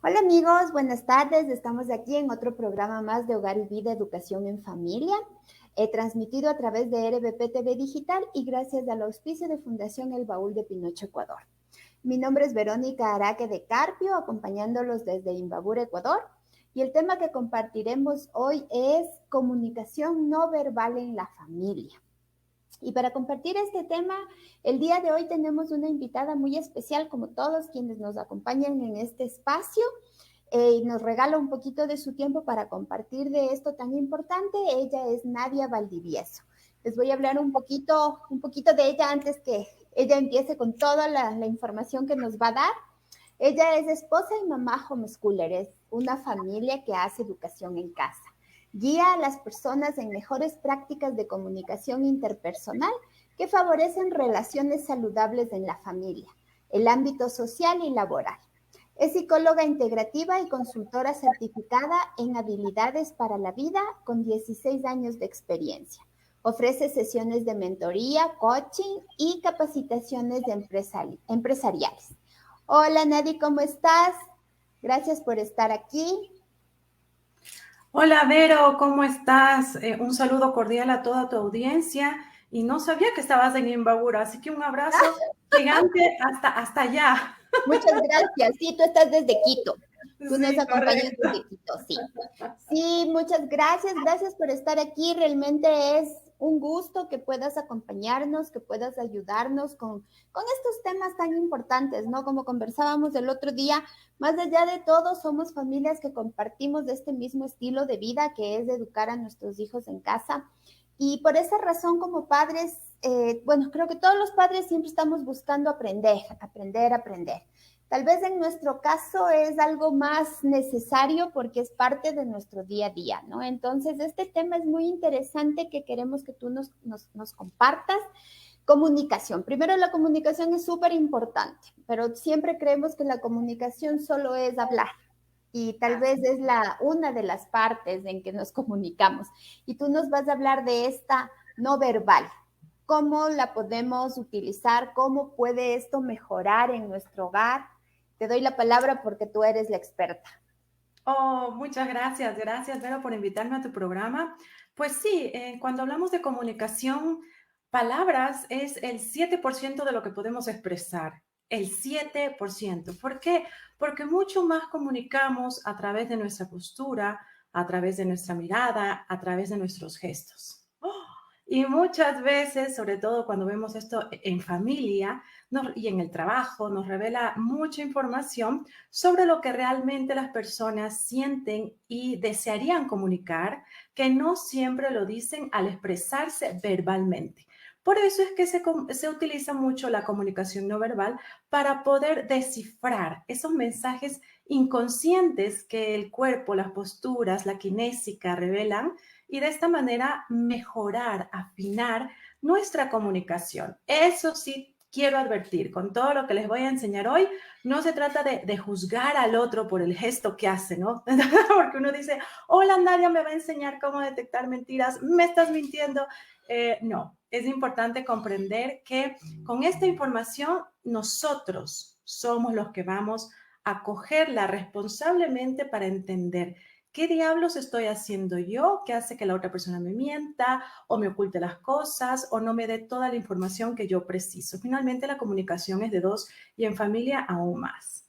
Hola amigos, buenas tardes. Estamos aquí en otro programa más de Hogar y Vida, Educación en Familia, transmitido a través de RBP TV Digital y gracias al auspicio de Fundación El Baúl de Pinocho, Ecuador. Mi nombre es Verónica Araque de Carpio, acompañándolos desde Imbabura, Ecuador. Y el tema que compartiremos hoy es comunicación no verbal en la familia. Y para compartir este tema, el día de hoy tenemos una invitada muy especial, como todos quienes nos acompañan en este espacio, y nos regala un poquito de su tiempo para compartir de esto tan importante. Ella es Nadia Valdivieso. Les voy a hablar un poquito de ella antes que ella empiece con toda la información que nos va a dar. Ella es esposa y mamá homeschooler, es una familia que hace educación en casa. Guía a las personas en mejores prácticas de comunicación interpersonal que favorecen relaciones saludables en la familia, el ámbito social y laboral. Es psicóloga integrativa y consultora certificada en habilidades para la vida con 16 años de experiencia. Ofrece sesiones de mentoría, coaching y capacitaciones de empresariales. Hola Nadi, ¿cómo estás? Gracias por estar aquí. Hola Vero, ¿cómo estás? Un saludo cordial a toda tu audiencia y no sabía que estabas en Imbabura, así que un abrazo gigante hasta allá. Muchas gracias. Sí, tú estás desde Quito. Tú nos Sí, acompañas correcto. desde Quito, sí. Sí, muchas gracias. Gracias por estar aquí. Realmente es un gusto que puedas acompañarnos, que puedas ayudarnos con estos temas tan importantes, ¿no? Como conversábamos el otro día, más allá de todo, somos familias que compartimos de este mismo estilo de vida, que es educar a nuestros hijos en casa. Y por esa razón, como padres, bueno, creo que todos los padres siempre estamos buscando aprender, aprender, aprender. Tal vez en nuestro caso es algo más necesario porque es parte de nuestro día a día, ¿no? Entonces, este tema es muy interesante que queremos que tú nos compartas. Comunicación. Primero, la comunicación es súper importante, pero siempre creemos que la comunicación solo es hablar y tal vez es una de las partes en que nos comunicamos. Y tú nos vas a hablar de esta no verbal. ¿Cómo la podemos utilizar? ¿Cómo puede esto mejorar en nuestro hogar? Te doy la palabra porque tú eres la experta. Oh, muchas gracias, gracias Vero por invitarme a tu programa. Pues sí, cuando hablamos de comunicación, palabras es el 7% de lo que podemos expresar, el 7%. ¿Por qué? Porque mucho más comunicamos a través de nuestra postura, a través de nuestra mirada, a través de nuestros gestos. Y muchas veces, sobre todo cuando vemos esto en familia y en el trabajo, nos revela mucha información sobre lo que realmente las personas sienten y desearían comunicar, que no siempre lo dicen al expresarse verbalmente. Por eso es que se utiliza mucho la comunicación no verbal para poder descifrar esos mensajes inconscientes que el cuerpo, las posturas, la kinésica revelan y de esta manera mejorar, afinar nuestra comunicación. Eso sí, quiero advertir, con todo lo que les voy a enseñar hoy, no se trata de juzgar al otro por el gesto que hace, ¿no? Porque uno dice, hola, Nadia me va a enseñar cómo detectar mentiras, me estás mintiendo. No, es importante comprender que con esta información nosotros somos los que vamos a cogerla responsablemente para entender ¿qué diablos estoy haciendo yo que hace que la otra persona me mienta o me oculte las cosas o no me dé toda la información que yo preciso? Finalmente, la comunicación es de dos y en familia aún más.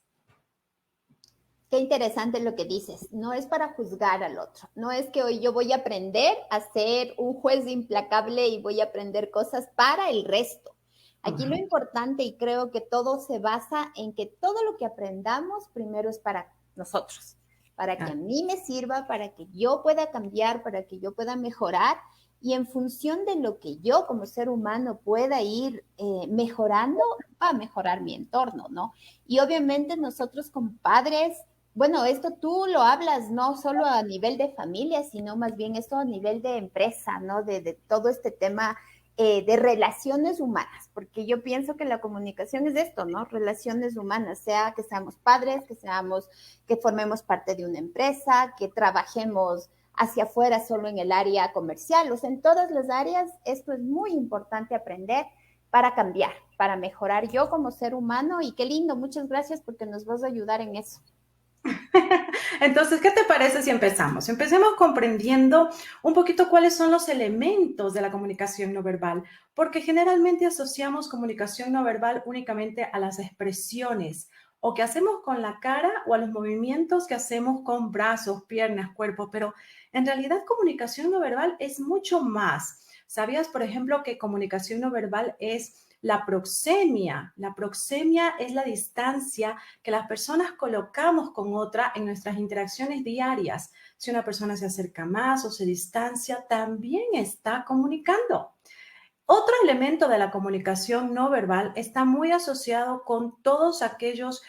Qué interesante lo que dices. No es para juzgar al otro. No es que hoy yo voy a aprender a ser un juez implacable y voy a aprender cosas para el resto. Aquí lo importante, y creo que todo se basa en que todo lo que aprendamos primero es para nosotros, para que a mí me sirva, para que yo pueda cambiar, para que yo pueda mejorar. Y en función de lo que yo como ser humano pueda ir mejorando, va a mejorar mi entorno, ¿no? Y obviamente nosotros como padres, bueno, esto tú lo hablas no solo a nivel de familia, sino más bien esto a nivel de empresa, ¿no? De todo este tema de relaciones humanas, porque yo pienso que la comunicación es esto, ¿no? Relaciones humanas, sea que seamos padres, que formemos parte de una empresa, que trabajemos hacia afuera solo en el área comercial, o sea, en todas las áreas, esto es muy importante aprender para cambiar, para mejorar yo como ser humano y qué lindo, muchas gracias porque nos vas a ayudar en eso. Entonces, ¿qué te parece si empezamos? Empecemos comprendiendo un poquito cuáles son los elementos de la comunicación no verbal, porque generalmente asociamos comunicación no verbal únicamente a las expresiones o que hacemos con la cara o a los movimientos que hacemos con brazos, piernas, cuerpo, pero en realidad comunicación no verbal es mucho más. ¿Sabías, por ejemplo, que comunicación no verbal es la proxemia? La proxemia es la distancia que las personas colocamos con otra en nuestras interacciones diarias. Si una persona se acerca más o se distancia, también está comunicando. Otro elemento de la comunicación no verbal está muy asociado con todos aquellos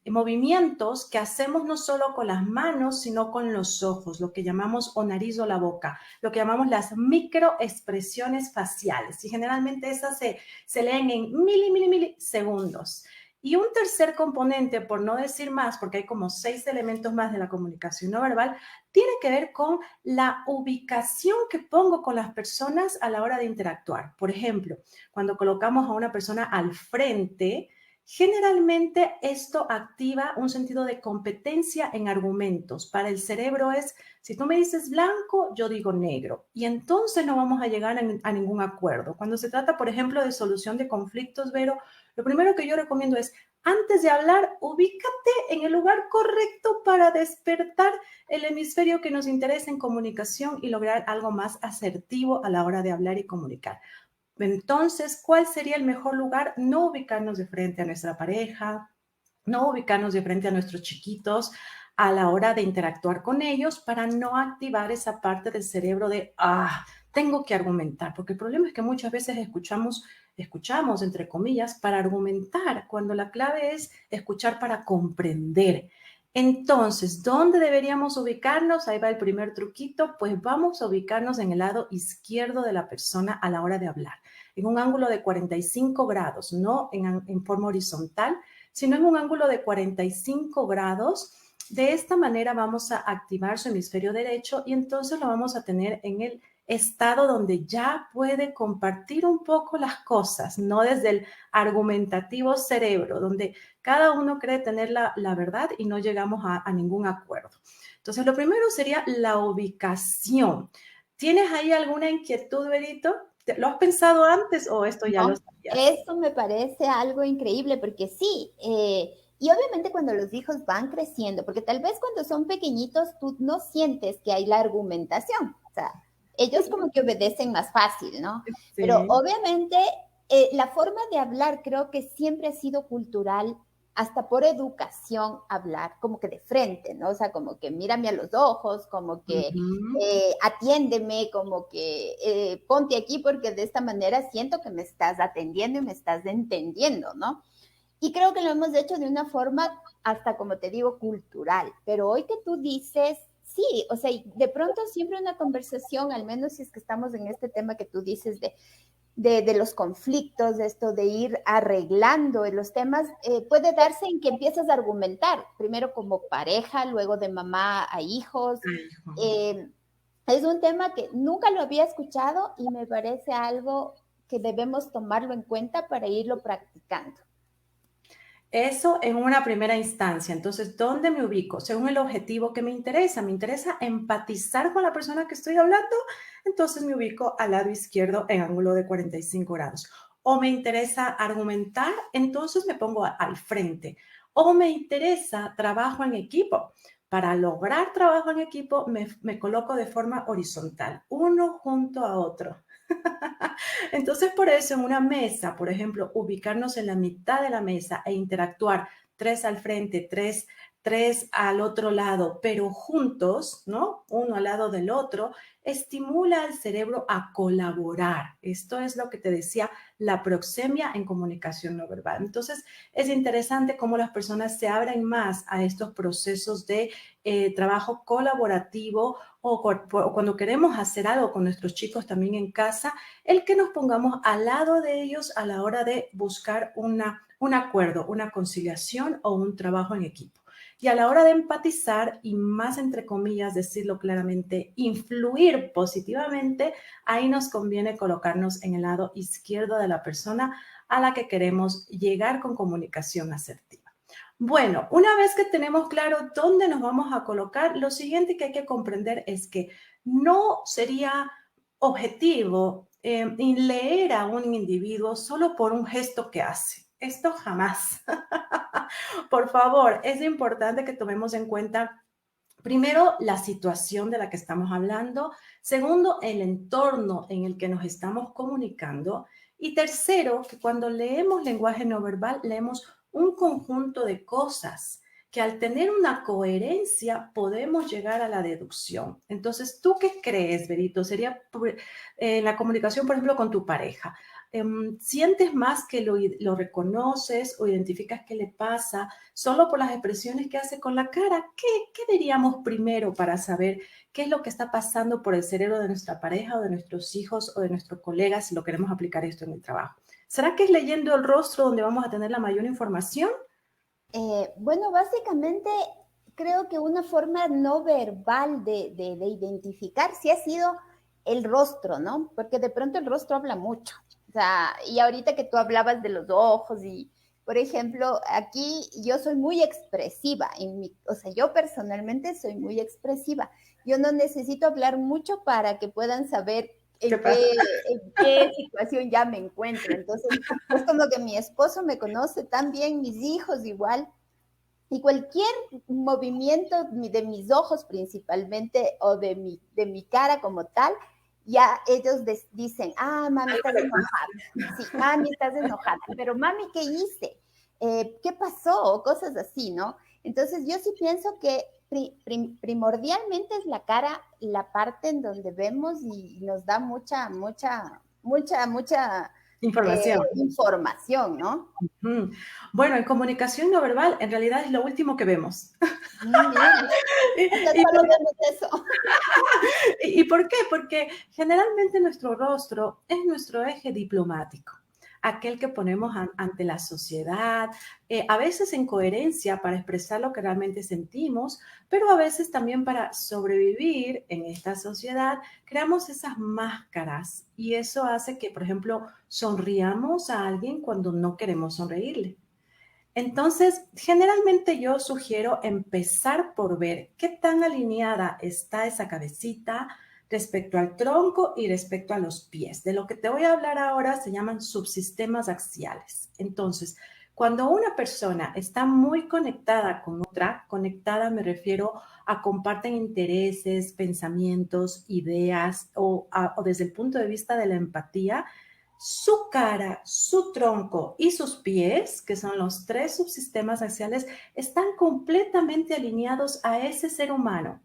movimientos que hacemos no solo con las manos, sino con los ojos, lo que llamamos o nariz o la boca, lo que llamamos las microexpresiones faciales. Y generalmente esas se leen en milisegundos. Y un tercer componente, por no decir más, porque hay como 6 elementos más de la comunicación no verbal, tiene que ver con la ubicación que pongo con las personas a la hora de interactuar. Por ejemplo, cuando colocamos a una persona al frente, generalmente esto activa un sentido de competencia en argumentos. Para el cerebro es, si tú me dices blanco, yo digo negro. Y entonces no vamos a llegar a ningún acuerdo. Cuando se trata, por ejemplo, de solución de conflictos, Vero, lo primero que yo recomiendo es, antes de hablar, ubícate en el lugar correcto para despertar el hemisferio que nos interesa en comunicación y lograr algo más asertivo a la hora de hablar y comunicar. Entonces, ¿cuál sería el mejor lugar? No ubicarnos de frente a nuestra pareja, no ubicarnos de frente a nuestros chiquitos a la hora de interactuar con ellos para no activar esa parte del cerebro de, tengo que argumentar, porque el problema es que muchas veces escuchamos entre comillas, para argumentar, cuando la clave es escuchar para comprender. Entonces, ¿dónde deberíamos ubicarnos? Ahí va el primer truquito, pues vamos a ubicarnos en el lado izquierdo de la persona a la hora de hablar, en un ángulo de 45 grados, no en forma horizontal, sino en un ángulo de 45 grados. De esta manera vamos a activar su hemisferio derecho y entonces lo vamos a tener en el estado donde ya puede compartir un poco las cosas, no desde el argumentativo cerebro, donde cada uno cree tener la verdad y no llegamos a ningún acuerdo. Entonces, lo primero sería la ubicación. ¿Tienes ahí alguna inquietud, Berito? ¿Lo has pensado antes o esto ya lo No, sabías? eso me parece algo increíble porque sí, y obviamente cuando los hijos van creciendo, porque tal vez cuando son pequeñitos tú no sientes que hay la argumentación, o sea, ellos como que obedecen más fácil, ¿no? Pero Sí. obviamente la forma de hablar creo que siempre ha sido cultural, hasta por educación hablar, como que de frente, ¿no? O sea, como que mírame a los ojos, como que Ujú. atiéndeme, como que ponte aquí porque de esta manera siento que me estás atendiendo y me estás entendiendo, ¿no? Y creo que lo hemos hecho de una forma hasta, como te digo, cultural. Pero hoy que tú dices, sí, o sea, de pronto siempre una conversación, al menos si es que estamos en este tema que tú dices de los conflictos, de esto de ir arreglando los temas, puede darse en que empiezas a argumentar, primero como pareja, luego de mamá a hijos. Ay, hijo. Eh, es un tema que nunca lo había escuchado y me parece algo que debemos tomarlo en cuenta para irlo practicando. Eso en una primera instancia. Entonces, ¿dónde me ubico? Según el objetivo que me interesa. Me interesa empatizar con la persona que estoy hablando, entonces me ubico al lado izquierdo en ángulo de 45 grados. O me interesa argumentar, entonces me pongo al frente. O me interesa trabajo en equipo. Para lograr trabajo en equipo, me coloco de forma horizontal, uno junto a otro. Entonces, por eso en una mesa, por ejemplo, ubicarnos en la mitad de la mesa e interactuar 3 al frente, tres al otro lado, pero juntos, ¿no? Uno al lado del otro, estimula al cerebro a colaborar. Esto es lo que te decía la proxemia en comunicación no verbal. Entonces, es interesante cómo las personas se abren más a estos procesos de trabajo colaborativo o cuando queremos hacer algo con nuestros chicos también en casa, el que nos pongamos al lado de ellos a la hora de buscar un acuerdo, una conciliación o un trabajo en equipo. Y a la hora de empatizar y más entre comillas, decirlo claramente, influir positivamente, ahí nos conviene colocarnos en el lado izquierdo de la persona a la que queremos llegar con comunicación asertiva. Bueno, una vez que tenemos claro dónde nos vamos a colocar, lo siguiente que hay que comprender es que no sería objetivo leer a un individuo solo por un gesto que hace. Esto jamás. Por favor, es importante que tomemos en cuenta primero, la situación de la que estamos hablando. Segundo, el entorno en el que nos estamos comunicando. Y tercero, que cuando leemos lenguaje no verbal, leemos un conjunto de cosas que al tener una coherencia podemos llegar a la deducción. Entonces, ¿tú qué crees, Berito? Sería en la comunicación, por ejemplo, con tu pareja. ¿Sientes más que lo reconoces o identificas qué le pasa solo por las expresiones que hace con la cara? ¿Qué diríamos primero para saber qué es lo que está pasando por el cerebro de nuestra pareja o de nuestros hijos o de nuestros colegas si lo queremos aplicar esto en el trabajo? ¿Será que es leyendo el rostro donde vamos a tener la mayor información? Bueno, básicamente creo que una forma no verbal de identificar si ha sido el rostro, ¿no? Porque de pronto el rostro habla mucho. O sea, y ahorita que tú hablabas de los ojos y, por ejemplo, aquí yo soy muy expresiva, o sea, yo personalmente soy muy expresiva. Yo no necesito hablar mucho para que puedan saber ¿Qué en pasa? qué, en qué situación ya me encuentro. Entonces, es como que mi esposo me conoce tan bien, mis hijos igual, y cualquier movimiento de mis ojos principalmente o de mi cara como tal, ya ellos dicen, ah, mami, Algo estás le pasa. enojada. Sí, mami, estás enojada. Pero mami, ¿qué hice? ¿Qué pasó? O cosas así, ¿no? Entonces yo sí pienso que primordialmente es la cara, la parte en donde vemos y nos da mucha Información. información, ¿no? Mm. Bueno, en comunicación no verbal, en realidad es lo último que vemos. Mira, o sea, ¿Y solo por vemos eso. ¿Y por qué? Porque generalmente nuestro rostro es nuestro eje diplomático, aquel que ponemos ante la sociedad, a veces en coherencia para expresar lo que realmente sentimos, pero a veces también para sobrevivir en esta sociedad, creamos esas máscaras y eso hace que, por ejemplo, sonriamos a alguien cuando no queremos sonreírle. Entonces, generalmente yo sugiero empezar por ver qué tan alineada está esa cabecita respecto al tronco y respecto a los pies. De lo que te voy a hablar ahora se llaman subsistemas axiales. Entonces, cuando una persona está muy conectada con otra, conectada me refiero a comparten intereses, pensamientos, ideas o desde el punto de vista de la empatía, su cara, su tronco y sus pies, que son los tres subsistemas axiales, están completamente alineados a ese ser humano.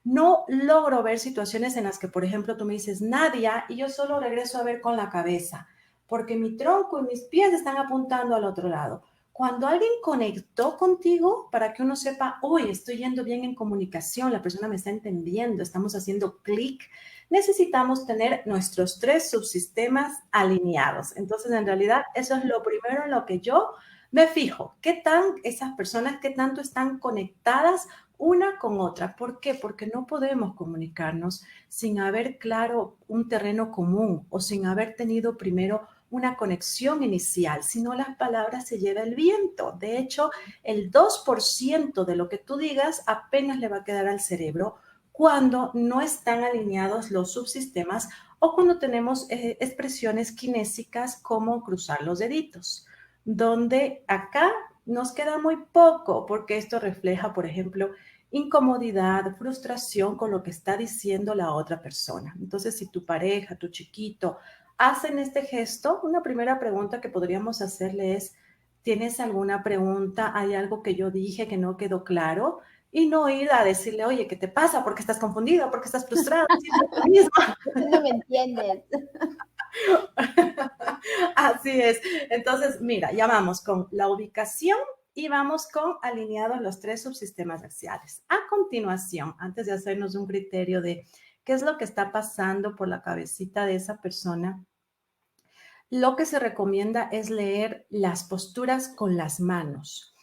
No logro ver situaciones en las que, por ejemplo, tú me dices Nadia y yo solo regreso a ver con la cabeza, porque mi tronco y mis pies están apuntando al otro lado. Cuando alguien conectó contigo para que uno sepa, uy, estoy yendo bien en comunicación, la persona me está entendiendo, estamos haciendo clic, necesitamos tener nuestros tres subsistemas alineados. Entonces, en realidad, eso es lo primero en lo que yo me fijo. ¿Qué tan esas personas, qué tanto están conectadas una con otra? ¿Por qué? Porque no podemos comunicarnos sin haber claro un terreno común o sin haber tenido primero una conexión inicial, si no las palabras se lleva el viento. De hecho, el 2% de lo que tú digas apenas le va a quedar al cerebro cuando no están alineados los subsistemas o cuando tenemos expresiones kinésicas como cruzar los deditos, donde acá nos queda muy poco porque esto refleja, por ejemplo, incomodidad, frustración con lo que está diciendo la otra persona. Entonces, si tu pareja, tu chiquito, hacen este gesto, una primera pregunta que podríamos hacerle es, ¿tienes alguna pregunta? ¿Hay algo que yo dije que no quedó claro? Y no ir a decirle, oye, ¿qué te pasa? ¿Por qué estás confundido? ¿Por qué estás frustrado? Siempre lo mismo. Tú no me entiendes. Así es. Entonces, mira, ya vamos con la ubicación y vamos con alineados los tres subsistemas axiales. A continuación, antes de hacernos un criterio de qué es lo que está pasando por la cabecita de esa persona, lo que se recomienda es leer las posturas con las manos.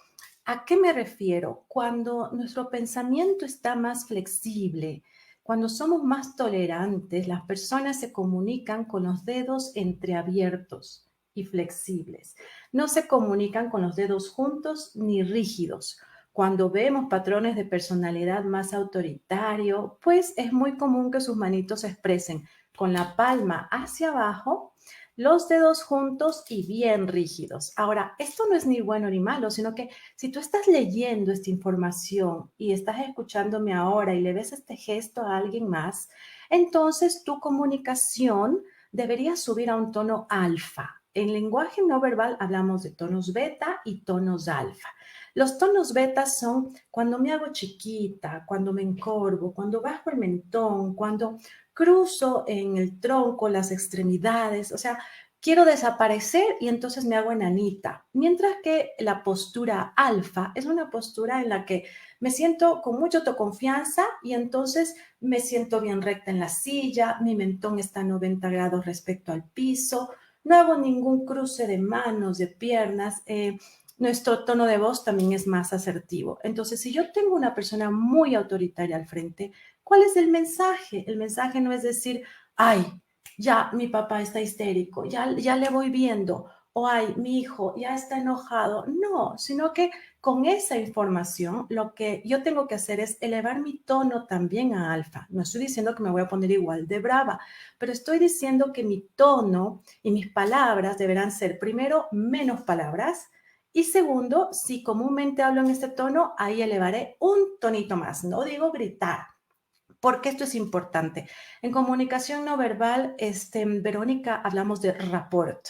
¿A qué me refiero? Cuando nuestro pensamiento está más flexible, cuando somos más tolerantes, las personas se comunican con los dedos entreabiertos. y flexibles. No se comunican con los dedos juntos ni rígidos. Cuando vemos patrones de personalidad más autoritario, pues es muy común que sus manitos se expresen con la palma hacia abajo, los dedos juntos y bien rígidos. Ahora, esto no es ni bueno ni malo, sino que si tú estás leyendo esta información y estás escuchándome ahora y le ves este gesto a alguien más, entonces tu comunicación debería subir a un tono alfa. En lenguaje no verbal hablamos de tonos beta y tonos alfa. Los tonos beta son cuando me hago chiquita, cuando me encorvo, cuando bajo el mentón, cuando cruzo en el tronco las extremidades, o sea, quiero desaparecer y entonces me hago enanita. Mientras que la postura alfa es una postura en la que me siento con mucha autoconfianza y entonces me siento bien recta en la silla, mi mentón está a 90 grados respecto al piso, no hago ningún cruce de manos, de piernas, nuestro tono de voz también es más asertivo. Entonces, si yo tengo una persona muy autoritaria al frente, ¿cuál es el mensaje? El mensaje no es decir, ay, ya mi papá está histérico, ya le voy viendo, o ay, mi hijo ya está enojado. No, sino que con esa información lo que yo tengo que hacer es elevar mi tono también a alfa. No estoy diciendo que me voy a poner igual de brava, pero estoy diciendo que mi tono y mis palabras deberán ser, primero, menos palabras, y segundo, si comúnmente hablo en este tono, ahí elevaré un tonito más. No digo gritar, porque esto es importante. En comunicación no verbal, Verónica, hablamos de rapport.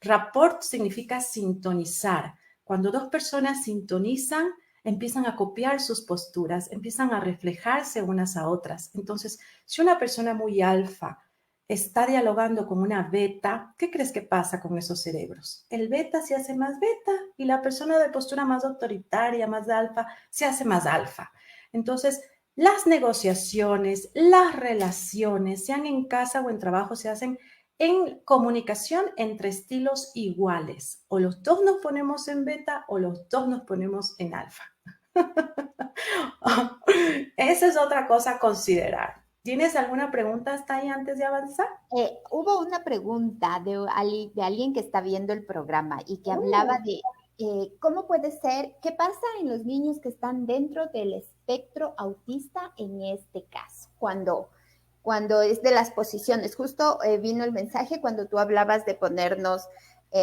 Rapport significa sintonizar. Cuando dos personas sintonizan, empiezan a copiar sus posturas, empiezan a reflejarse unas a otras. Entonces, si una persona muy alfa está dialogando con una beta, ¿qué crees que pasa con esos cerebros? El beta se hace más beta y la persona de postura más autoritaria, más alfa, se hace más alfa. Entonces, las negociaciones, las relaciones, sean en casa o en trabajo, se hacen en comunicación entre estilos iguales. O los dos nos ponemos en beta o los dos nos ponemos en alfa. Esa es otra cosa a considerar. ¿Tienes alguna pregunta hasta ahí antes de avanzar? Hubo una pregunta de alguien que está viendo el programa y que hablaba de cómo puede ser, qué pasa en los niños que están dentro del espectro autista en este caso, cuando es de las posiciones. Justo vino el mensaje cuando tú hablabas de ponernos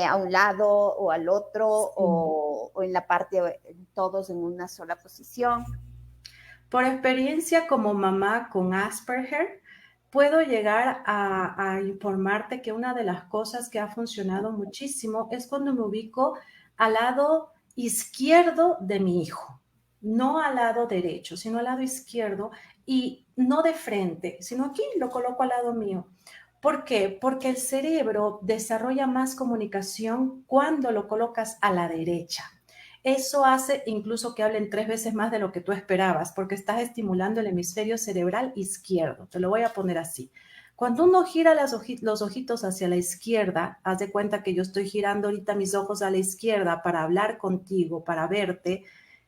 a un lado o al otro, sí, o en la parte, todos en una sola posición. Por experiencia como mamá con Asperger, puedo llegar a informarte que una de las cosas que ha funcionado muchísimo es cuando me ubico al lado izquierdo de mi hijo, no al lado derecho, sino al lado izquierdo, y no de frente, sino aquí lo coloco al lado mío. ¿Por qué? Porque el cerebro desarrolla más comunicación cuando lo colocas a la derecha. Eso hace incluso que hablen 3 veces más de lo que tú esperabas, porque estás estimulando el hemisferio cerebral izquierdo. Te lo voy a poner así. Cuando uno gira los ojitos hacia la izquierda, haz de cuenta que yo estoy girando ahorita mis ojos a la izquierda para hablar contigo, para verte.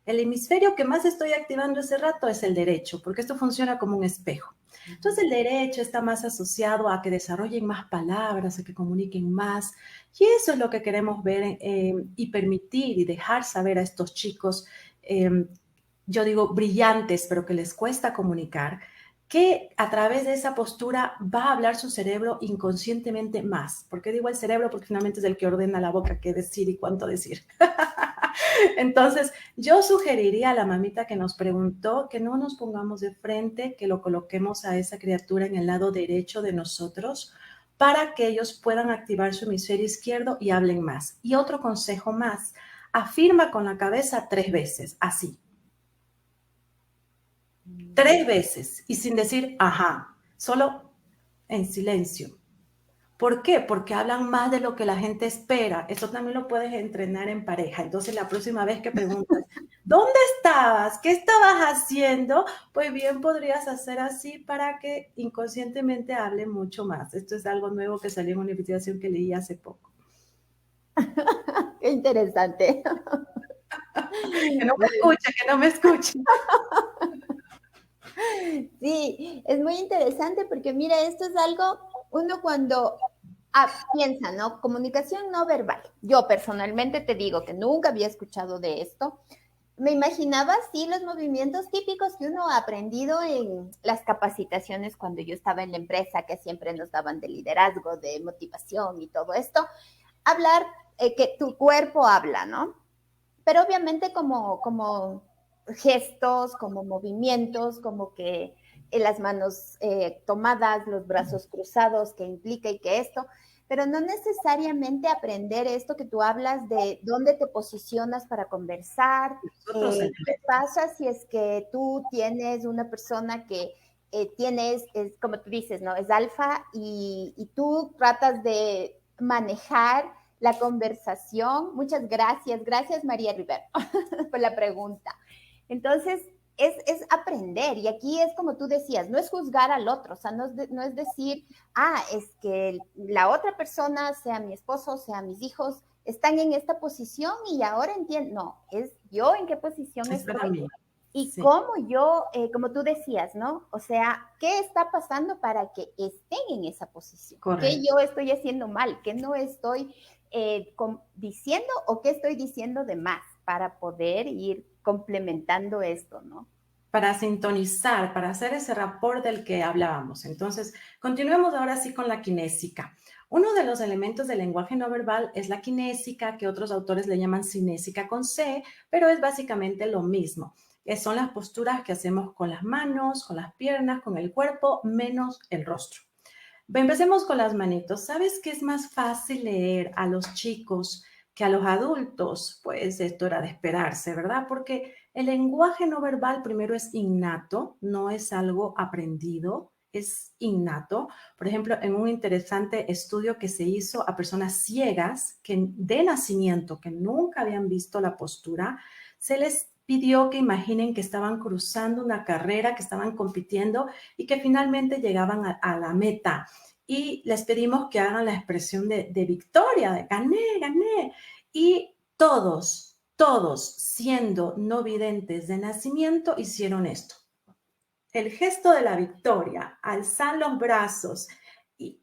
El hemisferio que más estoy activando ese rato es el derecho, porque esto funciona como un espejo. Entonces el derecho está más asociado a que desarrollen más palabras, a que comuniquen más. Y eso es lo que queremos ver y permitir y dejar saber a estos chicos, yo digo brillantes, pero que les cuesta comunicar, que a través de esa postura va a hablar su cerebro inconscientemente más. ¿Por qué digo el cerebro? Porque finalmente es el que ordena la boca qué decir y cuánto decir. Entonces, yo sugeriría a la mamita que nos preguntó que no nos pongamos de frente, que lo coloquemos a esa criatura en el lado derecho de nosotros para que ellos puedan activar su hemisferio izquierdo y hablen más. Y otro consejo más, afirma con la cabeza 3 veces, así. 3 veces y sin decir ajá, solo en silencio. ¿Por qué? Porque hablan más de lo que la gente espera. Eso también lo puedes entrenar en pareja. Entonces, la próxima vez que preguntas, ¿dónde estabas? ¿Qué estabas haciendo? Pues bien, podrías hacer así para que inconscientemente hable mucho más. Esto es algo nuevo que salió en una investigación que leí hace poco. Qué interesante. Que no me escuche, que no me escuche. Sí, es muy interesante porque mira, esto es algo, uno cuando piensa, ¿no? Comunicación no verbal. Yo personalmente te digo que nunca había escuchado de esto. Me imaginaba, sí, los movimientos típicos que uno ha aprendido en las capacitaciones cuando yo estaba en la empresa, que siempre nos daban de liderazgo, de motivación y todo esto. Hablar, que tu cuerpo habla, ¿no? Pero obviamente como gestos, como movimientos, como que las manos tomadas, los brazos cruzados, que implica y que esto, pero no necesariamente aprender esto que tú hablas de dónde te posicionas para conversar, Nosotros en qué pasa si es que tú tienes una persona que tienes, es, como tú dices, ¿no? Es alfa y tú tratas de manejar la conversación. Muchas gracias. Gracias, María Rivera, por la pregunta. Entonces, es aprender. Y aquí es como tú decías, no es juzgar al otro. O sea, no es decir, es que la otra persona, sea mi esposo, sea mis hijos, están en esta posición y ahora entiendo. No, es yo en qué posición es para estoy mí. y Sí, cómo yo, como tú decías, ¿no? O sea, ¿qué está pasando para que estén en esa posición? ¿Qué correcto. yo estoy haciendo mal? ¿Qué no estoy diciendo o qué estoy diciendo de más para poder ir complementando esto, ¿no? Para sintonizar, para hacer ese rapport del que hablábamos. Entonces, continuemos ahora sí con la kinésica. Uno de los elementos del lenguaje no verbal es la kinésica, que otros autores le llaman cinésica con C, pero es básicamente lo mismo. Son las posturas que hacemos con las manos, con las piernas, con el cuerpo, menos el rostro. Empecemos con las manitos. ¿Sabes qué es más fácil leer a los chicos que a los adultos? Pues esto era de esperarse, ¿verdad? Porque el lenguaje no verbal primero es innato, no es algo aprendido, es innato. Por ejemplo, en un interesante estudio que se hizo a personas ciegas que de nacimiento, que nunca habían visto la postura, se les pidió que imaginen que estaban cruzando una carrera, que estaban compitiendo y que finalmente llegaban a la meta y les pedimos que hagan la expresión de victoria, de gané, gané. Y todos, siendo no videntes de nacimiento, hicieron esto. El gesto de la victoria, alzar los brazos. Y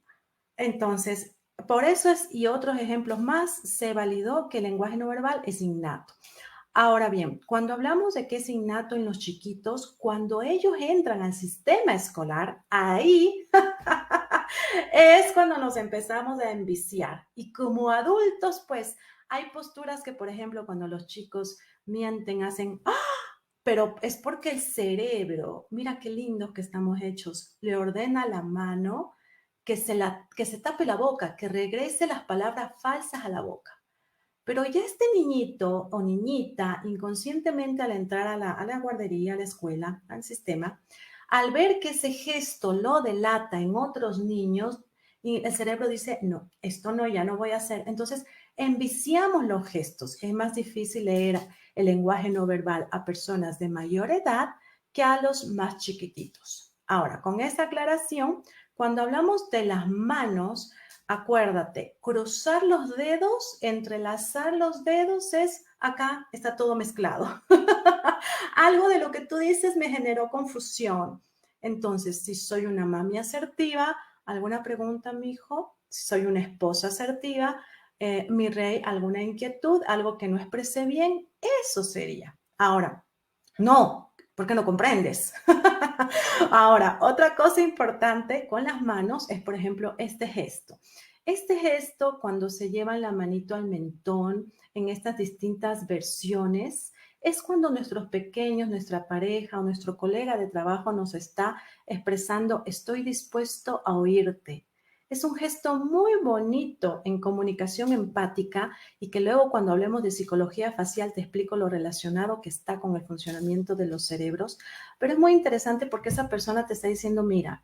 entonces, por eso es, y otros ejemplos más, se validó que el lenguaje no verbal es innato. Ahora bien, cuando hablamos de que es innato en los chiquitos, cuando ellos entran al sistema escolar, ahí es cuando nos empezamos a enviciar. Y como adultos, pues hay posturas que, por ejemplo, cuando los chicos mienten, hacen, ¡ah! Pero es porque el cerebro, mira qué lindos que estamos hechos, le ordena a la mano que se tape la boca, que regrese las palabras falsas a la boca. Pero ya este niñito o niñita, inconscientemente al entrar a la guardería, a la escuela, al sistema, al ver que ese gesto lo delata en otros niños, y el cerebro dice, no, esto no, ya no voy a hacer. Entonces, enviciamos los gestos. Es más difícil leer el lenguaje no verbal a personas de mayor edad que a los más chiquititos. Ahora, con esta aclaración, cuando hablamos de las manos, acuérdate, cruzar los dedos, entrelazar los dedos es acá, está todo mezclado. Algo de lo que tú dices me generó confusión. Entonces, si soy una mami asertiva, ¿alguna pregunta, mi hijo? Si soy una esposa asertiva, mi rey, ¿alguna inquietud? ¿Algo que no expresé bien? Eso sería. Ahora, no, porque no comprendes. Ahora, otra cosa importante con las manos es, por ejemplo, este gesto. Este gesto, cuando se lleva la manito al mentón en estas distintas versiones, es cuando nuestros pequeños, nuestra pareja o nuestro colega de trabajo nos está expresando, estoy dispuesto a oírte. Es un gesto muy bonito en comunicación empática y que luego cuando hablemos de psicología facial te explico lo relacionado que está con el funcionamiento de los cerebros, pero es muy interesante porque esa persona te está diciendo, mira,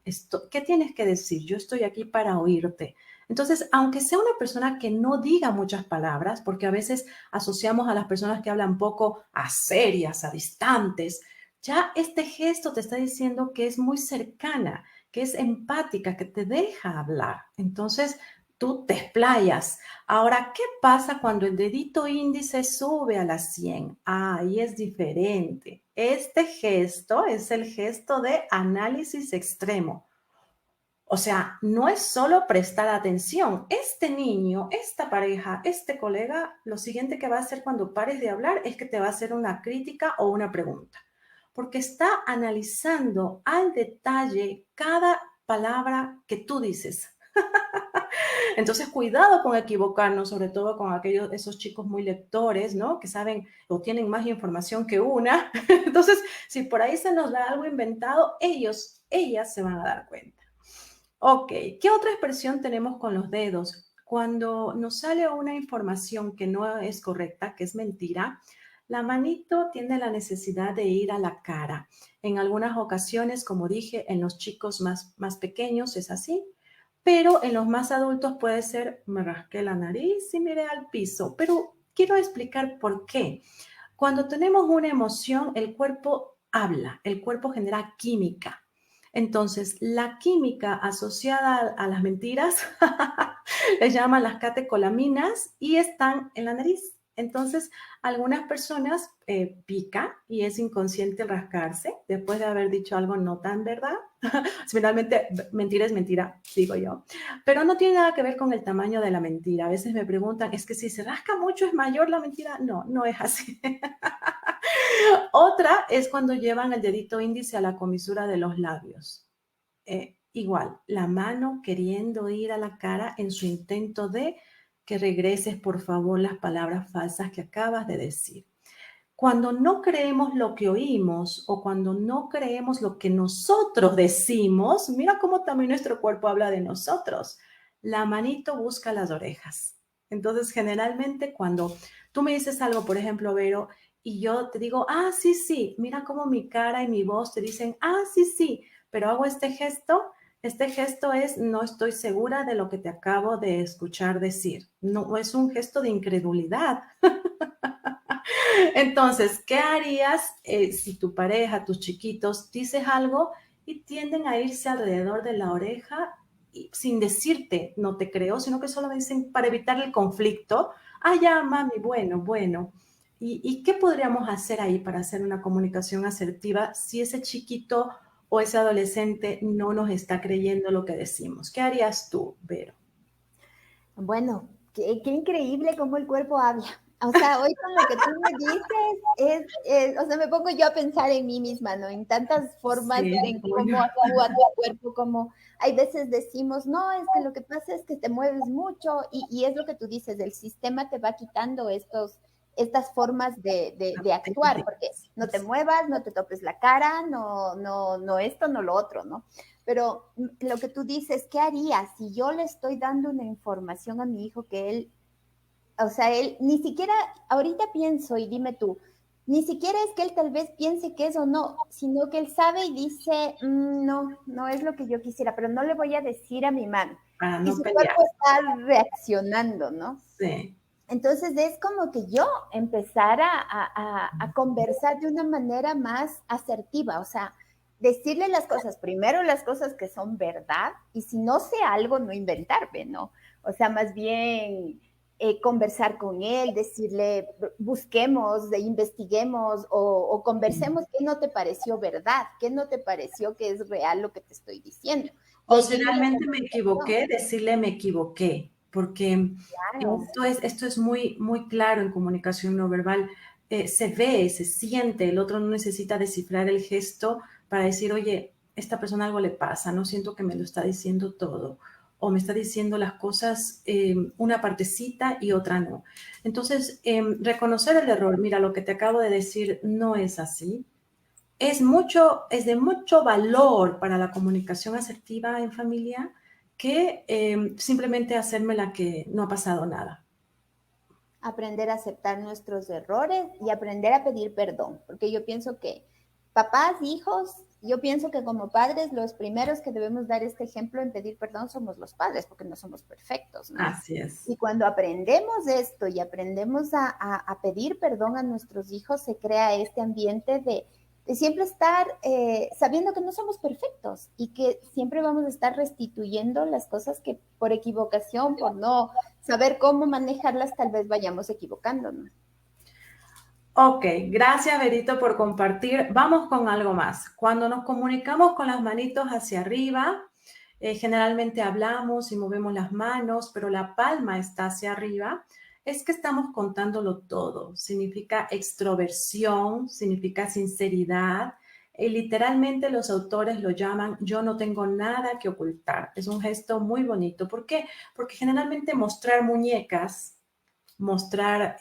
¿qué tienes que decir? Yo estoy aquí para oírte. Entonces, aunque sea una persona que no diga muchas palabras, porque a veces asociamos a las personas que hablan poco a serias, a distantes, ya este gesto te está diciendo que es muy cercana, que es empática, que te deja hablar. Entonces, tú te explayas. Ahora, ¿qué pasa cuando el dedito índice sube a la 100? Ahí es diferente. Este gesto es el gesto de análisis extremo. O sea, no es solo prestar atención. Este niño, esta pareja, este colega, lo siguiente que va a hacer cuando pares de hablar es que te va a hacer una crítica o una pregunta, porque está analizando al detalle cada palabra que tú dices. Entonces, cuidado con equivocarnos, sobre todo con esos chicos muy lectores, ¿no? Que saben o tienen más información que una. Entonces, si por ahí se nos da algo inventado, ellas se van a dar cuenta. Ok, ¿qué otra expresión tenemos con los dedos? Cuando nos sale una información que no es correcta, que es mentira, la manito tiene la necesidad de ir a la cara. En algunas ocasiones, como dije, en los chicos más pequeños es así, pero en los más adultos puede ser, me rasqué la nariz y miré al piso. Pero quiero explicar por qué. Cuando tenemos una emoción, el cuerpo habla, el cuerpo genera química. Entonces, la química asociada a las mentiras les llaman las catecolaminas y están en la nariz. Entonces, algunas personas pica y es inconsciente rascarse después de haber dicho algo no tan verdad. Finalmente, mentira es mentira, digo yo. Pero no tiene nada que ver con el tamaño de la mentira. A veces me preguntan, ¿es que si se rasca mucho es mayor la mentira? No, no es así. Otra es cuando llevan el dedito índice a la comisura de los labios. Igual, la mano queriendo ir a la cara en su intento de que regreses, por favor, las palabras falsas que acabas de decir. Cuando no creemos lo que oímos o cuando no creemos lo que nosotros decimos, mira cómo también nuestro cuerpo habla de nosotros. La manito busca las orejas. Entonces, generalmente cuando tú me dices algo, por ejemplo, Vero, y yo te digo, ah, sí, sí, mira cómo mi cara y mi voz te dicen, ah, sí, sí, pero hago este gesto es, no estoy segura de lo que te acabo de escuchar decir. No, es un gesto de incredulidad. Entonces, ¿qué harías si tu pareja, tus chiquitos, dices algo y tienden a irse alrededor de la oreja y, sin decirte, no te creo, sino que solo me dicen para evitar el conflicto? Ah, ya, mami, bueno, bueno. ¿Y qué podríamos hacer ahí para hacer una comunicación asertiva si ese chiquito o ese adolescente no nos está creyendo lo que decimos? ¿Qué harías tú, Vero? Bueno, qué increíble cómo el cuerpo habla. O sea, hoy con lo que tú me dices, o sea, me pongo yo a pensar en mí misma, ¿no? En tantas formas Sí, en cómo actúa tu cuerpo, como hay veces decimos, no, es que lo que pasa es que te mueves mucho y es lo que tú dices, el sistema te va quitando estas formas de actuar, porque no te muevas, no te topes la cara, no esto, no lo otro, ¿no? Pero lo que tú dices, ¿qué haría si yo le estoy dando una información a mi hijo que él, o sea, él ni siquiera, ahorita pienso y dime tú, ni siquiera es que él tal vez piense que es o no, sino que él sabe y dice, no, no es lo que yo quisiera, pero no le voy a decir a mi mami. para Y no su pelear. cuerpo está reaccionando, ¿no? Sí. Entonces es como que yo empezara a conversar de una manera más asertiva, o sea, decirle las cosas, primero las cosas que son verdad, y si no sé algo, no inventarme, ¿no? O sea, más bien conversar con él, decirle, busquemos, investiguemos o conversemos qué no te pareció verdad, qué no te pareció que es real lo que te estoy diciendo. Y O ahí si viene la realmente me comunicación. equivoqué, decirle me equivoqué, porque Claro, esto es muy, muy claro en comunicación no verbal. Se ve, se siente, el otro no necesita descifrar el gesto para decir, oye, esta persona algo le pasa, no siento que me lo está diciendo todo, o me está diciendo las cosas, una partecita y otra no. Entonces, reconocer el error, mira, lo que te acabo de decir no es así, es de mucho valor para la comunicación asertiva en familia que simplemente hacerme la que no ha pasado nada. aprender a aceptar nuestros errores y aprender a pedir perdón, porque yo pienso que papás, hijos, yo pienso que como padres los primeros que debemos dar este ejemplo en pedir perdón somos los padres, porque no somos perfectos, ¿no? Así es. Y cuando aprendemos esto y aprendemos a pedir perdón a nuestros hijos, se crea este ambiente de siempre estar sabiendo que no somos perfectos y que siempre vamos a estar restituyendo las cosas que por equivocación, por no saber cómo manejarlas, tal vez vayamos equivocándonos. Ok, gracias Berito por compartir. Vamos con algo más. Cuando nos comunicamos con las manitos hacia arriba, generalmente hablamos y movemos las manos, pero la palma está hacia arriba, es que estamos contándolo todo. Significa extroversión, significa sinceridad. Y literalmente los autores lo llaman yo no tengo nada que ocultar. Es un gesto muy bonito. ¿Por qué? Porque generalmente mostrar muñecas, mostrar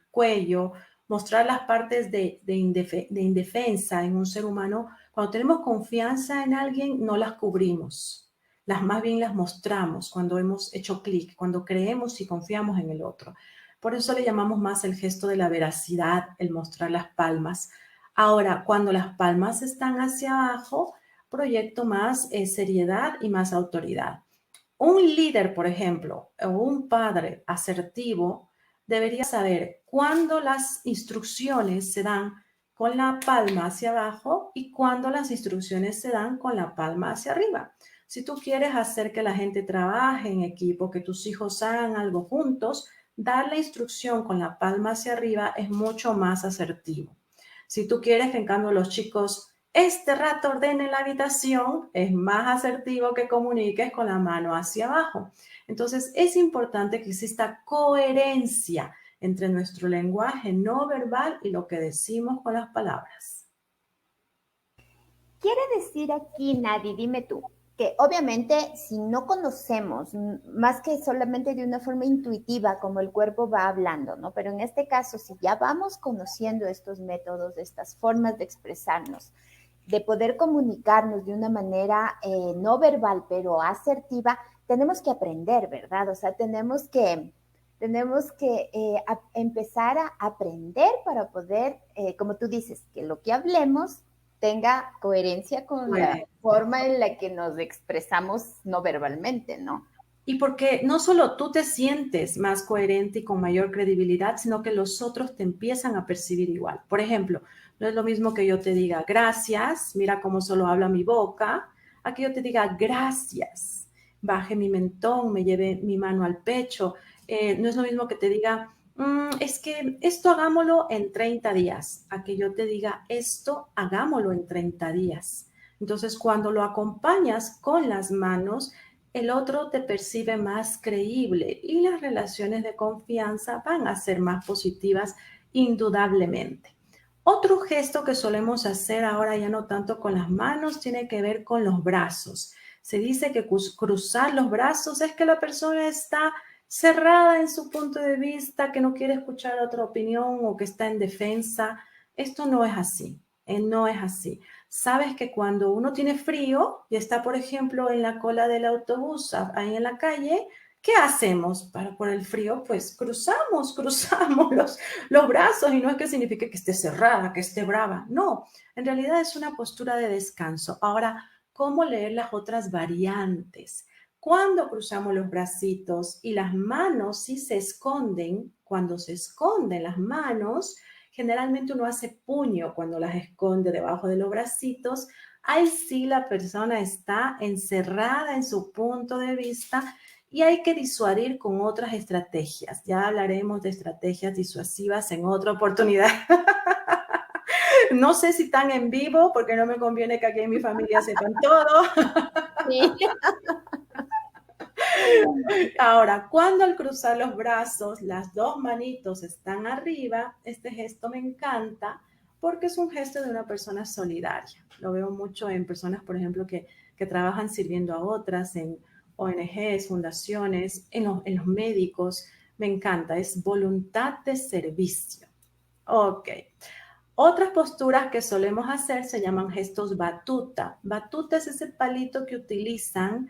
cuello, mostrar las partes de indefensa en un ser humano, cuando tenemos confianza en alguien, no las cubrimos. Más bien las mostramos cuando hemos hecho clic, cuando creemos y confiamos en el otro. Por eso le llamamos más el gesto de la veracidad, el mostrar las palmas. Ahora, cuando las palmas están hacia abajo, proyecto más seriedad y más autoridad. Un líder, por ejemplo, o un padre asertivo debería saber cuándo las instrucciones se dan con la palma hacia abajo y cuándo las instrucciones se dan con la palma hacia arriba. Si tú quieres hacer que la gente trabaje en equipo, que tus hijos hagan algo juntos, dar la instrucción con la palma hacia arriba es mucho más asertivo. Si tú quieres que en cambio los chicos este rato ordenen la habitación, es más asertivo que comuniques con la mano hacia abajo. Entonces, es importante que exista coherencia entre nuestro lenguaje no verbal y lo que decimos con las palabras. Quiere decir aquí, Nadi, dime tú, que obviamente si no conocemos, más que solamente de una forma intuitiva, como el cuerpo va hablando, ¿no? Pero en este caso, si ya vamos conociendo estos métodos, estas formas de expresarnos, de poder comunicarnos de una manera no verbal, pero asertiva, tenemos que aprender, ¿verdad? O sea, tenemos que empezar a aprender para poder, como tú dices, que lo que hablemos tenga coherencia con la forma en la que nos expresamos no verbalmente, ¿no? Y porque no solo tú te sientes más coherente y con mayor credibilidad, sino que los otros te empiezan a percibir igual. Por ejemplo, no es lo mismo que yo te diga gracias, mira cómo solo habla mi boca, a que yo te diga gracias, baje mi mentón, me lleve mi mano al pecho. No es lo mismo que te diga, es que esto hagámoslo en 30 días, a que yo te diga esto hagámoslo en 30 días. Entonces, cuando lo acompañas con las manos, el otro te percibe más creíble y las relaciones de confianza van a ser más positivas indudablemente. Otro gesto que solemos hacer ahora ya no tanto con las manos tiene que ver con los brazos. Se dice que cruzar los brazos es que la persona está cerrada en su punto de vista, que no quiere escuchar otra opinión o que está en defensa. Esto no es así, no es así. Sabes que cuando uno tiene frío y está, por ejemplo, en la cola del autobús, ahí en la calle, ¿qué hacemos por el frío? Pues cruzamos los brazos y no es que signifique que esté cerrada, que esté brava. No, en realidad es una postura de descanso. Ahora, ¿cómo leer las otras variantes? Cuando cruzamos los bracitos y las manos sí se esconden, cuando se esconden las manos, generalmente uno hace puño cuando las esconde debajo de los bracitos. Ahí sí la persona está encerrada en su punto de vista y hay que disuadir con otras estrategias. Ya hablaremos de estrategias disuasivas en otra oportunidad. No sé si están en vivo porque no me conviene que aquí en mi familia sepan todo. Sí. Ahora, cuando al cruzar los brazos, las dos manitos están arriba, este gesto me encanta porque es un gesto de una persona solidaria. Lo veo mucho en personas, por ejemplo, que trabajan sirviendo a otras, en ONGs, fundaciones, en los médicos. Me encanta, es voluntad de servicio. Ok. Otras posturas que solemos hacer se llaman gestos batuta. Batuta es ese palito que utilizan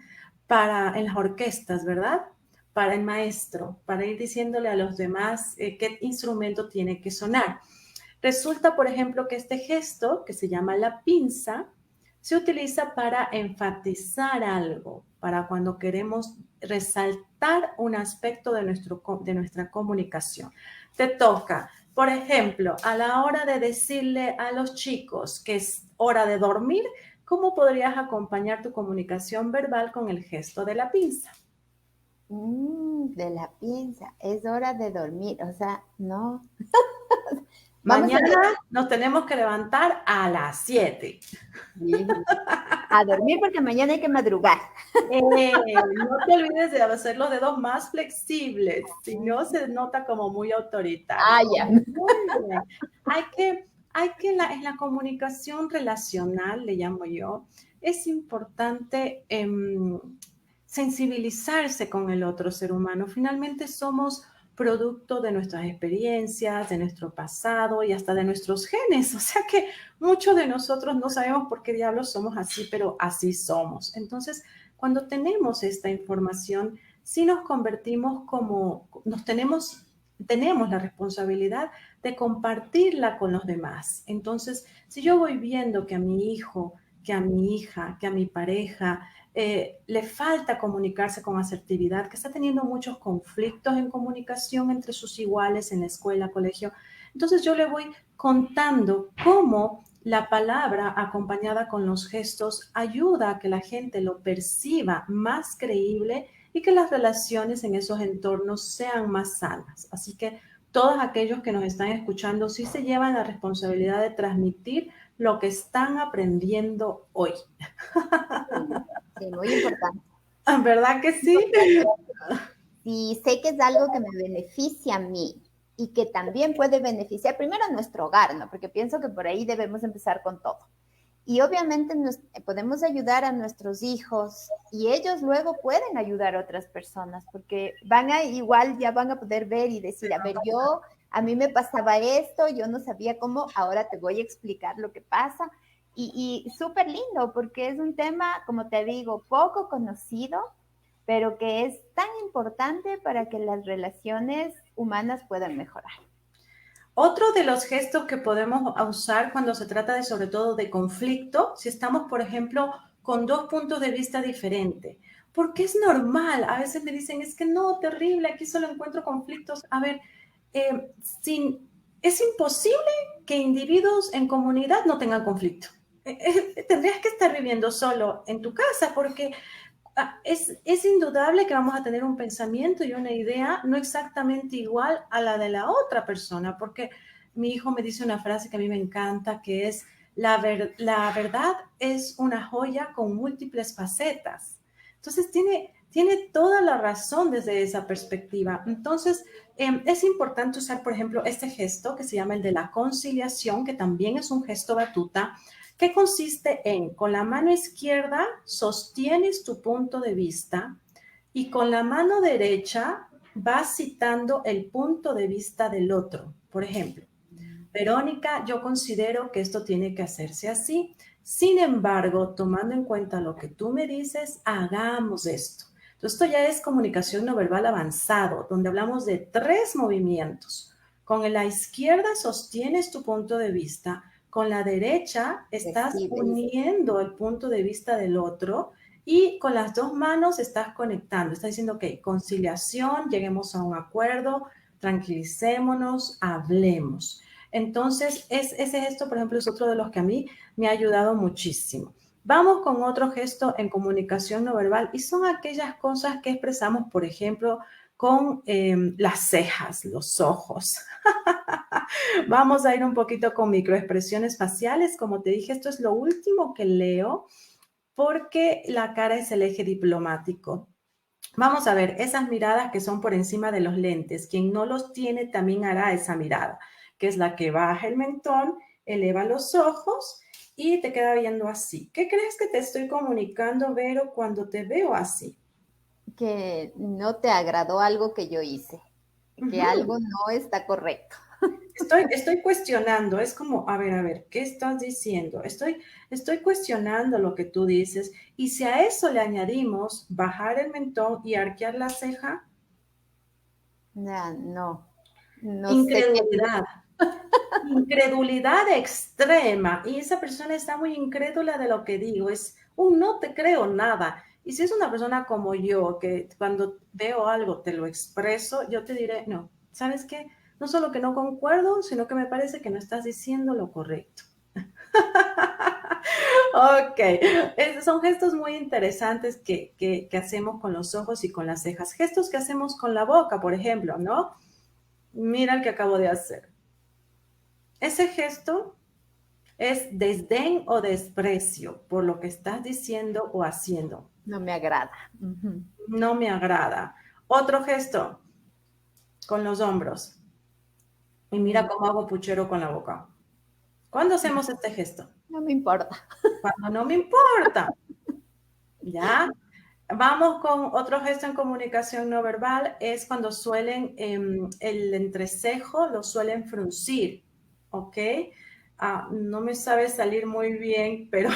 en las orquestas, ¿verdad? Para el maestro, para ir diciéndole a los demás qué instrumento tiene que sonar. Resulta, por ejemplo, que este gesto, que se llama la pinza, se utiliza para enfatizar algo, para cuando queremos resaltar un aspecto de nuestra comunicación. Te toca, por ejemplo, a la hora de decirle a los chicos que es hora de dormir, ¿cómo podrías acompañar tu comunicación verbal con el gesto de la pinza? De la pinza, es hora de dormir, o sea, no. Vamos a ver. Mañana nos tenemos que levantar a las 7. Sí, a dormir porque mañana hay que madrugar. No te olvides de hacer los dedos más flexibles, si no se nota como muy autoritario. Ah, ya. Muy bien. Hay que en la comunicación relacional, le llamo yo, es importante sensibilizarse con el otro ser humano. Finalmente somos producto de nuestras experiencias, de nuestro pasado y hasta de nuestros genes. O sea que muchos de nosotros no sabemos por qué diablos somos así, pero así somos. Entonces, cuando tenemos esta información, sí nos convertimos tenemos la responsabilidad de compartirla con los demás. Entonces, si yo voy viendo que a mi hijo, que a mi hija, que a mi pareja, le falta comunicarse con asertividad, que está teniendo muchos conflictos en comunicación entre sus iguales en la escuela, colegio, entonces yo le voy contando cómo la palabra acompañada con los gestos ayuda a que la gente lo perciba más creíble y que las relaciones en esos entornos sean más sanas. Así que todos aquellos que nos están escuchando sí se llevan la responsabilidad de transmitir lo que están aprendiendo hoy. Sí, muy importante. ¿Verdad que sí? Si sé que es algo que me beneficia a mí y que también puede beneficiar primero a nuestro hogar, ¿no? Porque pienso que por ahí debemos empezar con todo. Y obviamente podemos ayudar a nuestros hijos y ellos luego pueden ayudar a otras personas porque igual ya van a poder ver y decir, a ver, a mí me pasaba esto, yo no sabía cómo, ahora te voy a explicar lo que pasa. Y súper lindo porque es un tema, como te digo, poco conocido, pero que es tan importante para que las relaciones humanas puedan mejorar. Otro de los gestos que podemos usar cuando se trata de, sobre todo, de conflicto, si estamos, por ejemplo, con dos puntos de vista diferentes, porque es normal, a veces me dicen, es que no, terrible, aquí solo encuentro conflictos. A ver, es imposible que individuos en comunidad no tengan conflicto. Tendrías que estar viviendo solo en tu casa porque es indudable que vamos a tener un pensamiento y una idea no exactamente igual a la de la otra persona, porque mi hijo me dice una frase que a mí me encanta, que es, la verdad es una joya con múltiples facetas. Entonces, tiene toda la razón desde esa perspectiva. Entonces, es importante usar, por ejemplo, este gesto que se llama el de la conciliación, que también es un gesto batuta, que consiste en, con la mano izquierda sostienes tu punto de vista y con la mano derecha vas citando el punto de vista del otro. Por ejemplo, Verónica, yo considero que esto tiene que hacerse así. Sin embargo, tomando en cuenta lo que tú me dices, hagamos esto. Entonces, esto ya es comunicación no verbal avanzado, donde hablamos de 3 movimientos. Con la izquierda sostienes tu punto de vista, con la derecha estás uniendo el punto de vista del otro y con las 2 manos estás conectando. Estás diciendo, ok, conciliación, lleguemos a un acuerdo, tranquilicémonos, hablemos. Entonces, ese gesto, por ejemplo, es otro de los que a mí me ha ayudado muchísimo. Vamos con otro gesto en comunicación no verbal y son aquellas cosas que expresamos, por ejemplo, con las cejas, los ojos. Vamos a ir un poquito con microexpresiones faciales. Como te dije, esto es lo último que leo porque la cara es el eje diplomático. Vamos a ver esas miradas que son por encima de los lentes. Quien no los tiene también hará esa mirada, que es la que baja el mentón, eleva los ojos y te queda viendo así. ¿Qué crees que te estoy comunicando, Vero, cuando te veo así? Que no te agradó algo que yo hice, que algo no está correcto. Estoy cuestionando, es como, a ver, ¿qué estás diciendo? Estoy cuestionando lo que tú dices y si a eso le añadimos bajar el mentón y arquear la ceja, No sé qué. incredulidad. Incredulidad extrema y esa persona está muy incrédula de lo que digo, es un no te creo nada. Y si es una persona como yo, que cuando veo algo te lo expreso, yo te diré, no, ¿sabes qué? No solo que no concuerdo, sino que me parece que no estás diciendo lo correcto. Ok, son gestos muy interesantes que hacemos con los ojos y con las cejas. Gestos que hacemos con la boca, por ejemplo, ¿no? Mira el que acabo de hacer. Ese gesto es desdén o desprecio por lo que estás diciendo o haciendo. No me agrada. Uh-huh. No me agrada. Otro gesto, con los hombros. Y mira cómo hago puchero con la boca. ¿Cuándo hacemos este gesto? No me importa. Cuando no me importa. ¿Ya? Vamos con otro gesto en comunicación no verbal, es cuando suelen el entrecejo, lo suelen fruncir, ¿ok? No me sabe salir muy bien, pero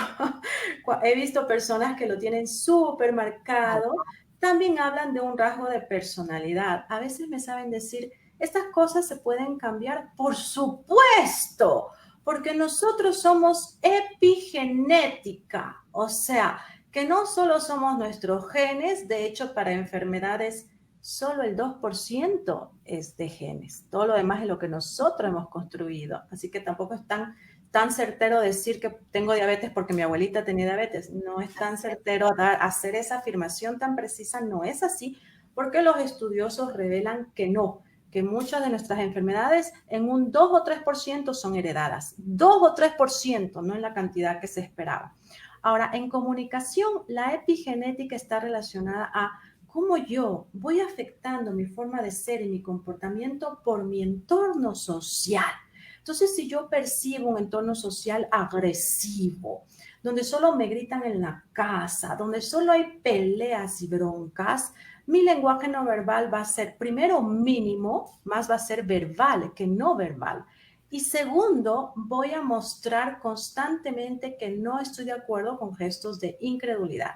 he visto personas que lo tienen súper marcado. También hablan de un rasgo de personalidad. A veces me saben decir, estas cosas se pueden cambiar, por supuesto, porque nosotros somos epigenética, o sea, que no solo somos nuestros genes, de hecho para enfermedades solo el 2% es de genes, todo lo demás es lo que nosotros hemos construido, así que tampoco es tan certero decir que tengo diabetes porque mi abuelita tenía diabetes, no es tan certero hacer esa afirmación tan precisa, no es así, porque los estudiosos revelan que no, que muchas de nuestras enfermedades en un 2 o 3% son heredadas, 2 o 3%, no en la cantidad que se esperaba. Ahora, en comunicación, la epigenética está relacionada a cómo yo voy afectando mi forma de ser y mi comportamiento por mi entorno social. Entonces, si yo percibo un entorno social agresivo, donde solo me gritan en la casa, donde solo hay peleas y broncas, mi lenguaje no verbal va a ser, primero, mínimo, más va a ser verbal que no verbal. Y segundo, voy a mostrar constantemente que no estoy de acuerdo con gestos de incredulidad.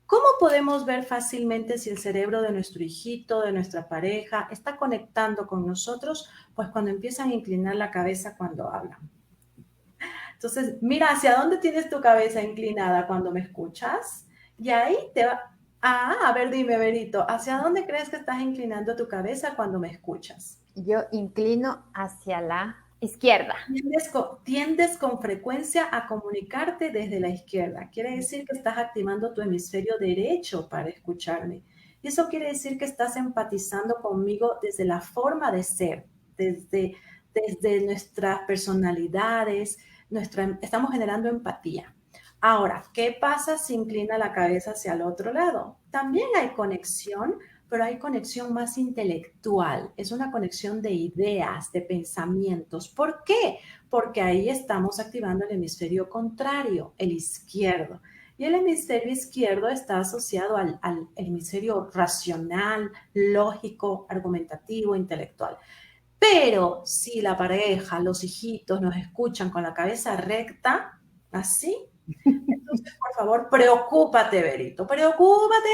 ¿Cómo podemos ver fácilmente si el cerebro de nuestro hijito, de nuestra pareja, está conectando con nosotros? Pues cuando empiezan a inclinar la cabeza cuando hablan. Entonces, mira, ¿hacia dónde tienes tu cabeza inclinada cuando me escuchas? Y ahí te va... a ver, dime, Berito, ¿hacia dónde crees que estás inclinando tu cabeza cuando me escuchas? Yo inclino hacia la izquierda. Tiendes con frecuencia a comunicarte desde la izquierda. Quiere decir que estás activando tu hemisferio derecho para escucharme. Y eso quiere decir que estás empatizando conmigo desde la forma de ser, desde nuestras personalidades, estamos generando empatía. Ahora, ¿qué pasa si inclina la cabeza hacia el otro lado? También hay conexión, pero hay conexión más intelectual, es una conexión de ideas, de pensamientos. ¿Por qué? Porque ahí estamos activando el hemisferio contrario, el izquierdo. Y el hemisferio izquierdo está asociado al hemisferio racional, lógico, argumentativo, intelectual. Pero si la pareja, los hijitos nos escuchan con la cabeza recta, así, entonces, por favor, preocúpate, Berito, preocúpate,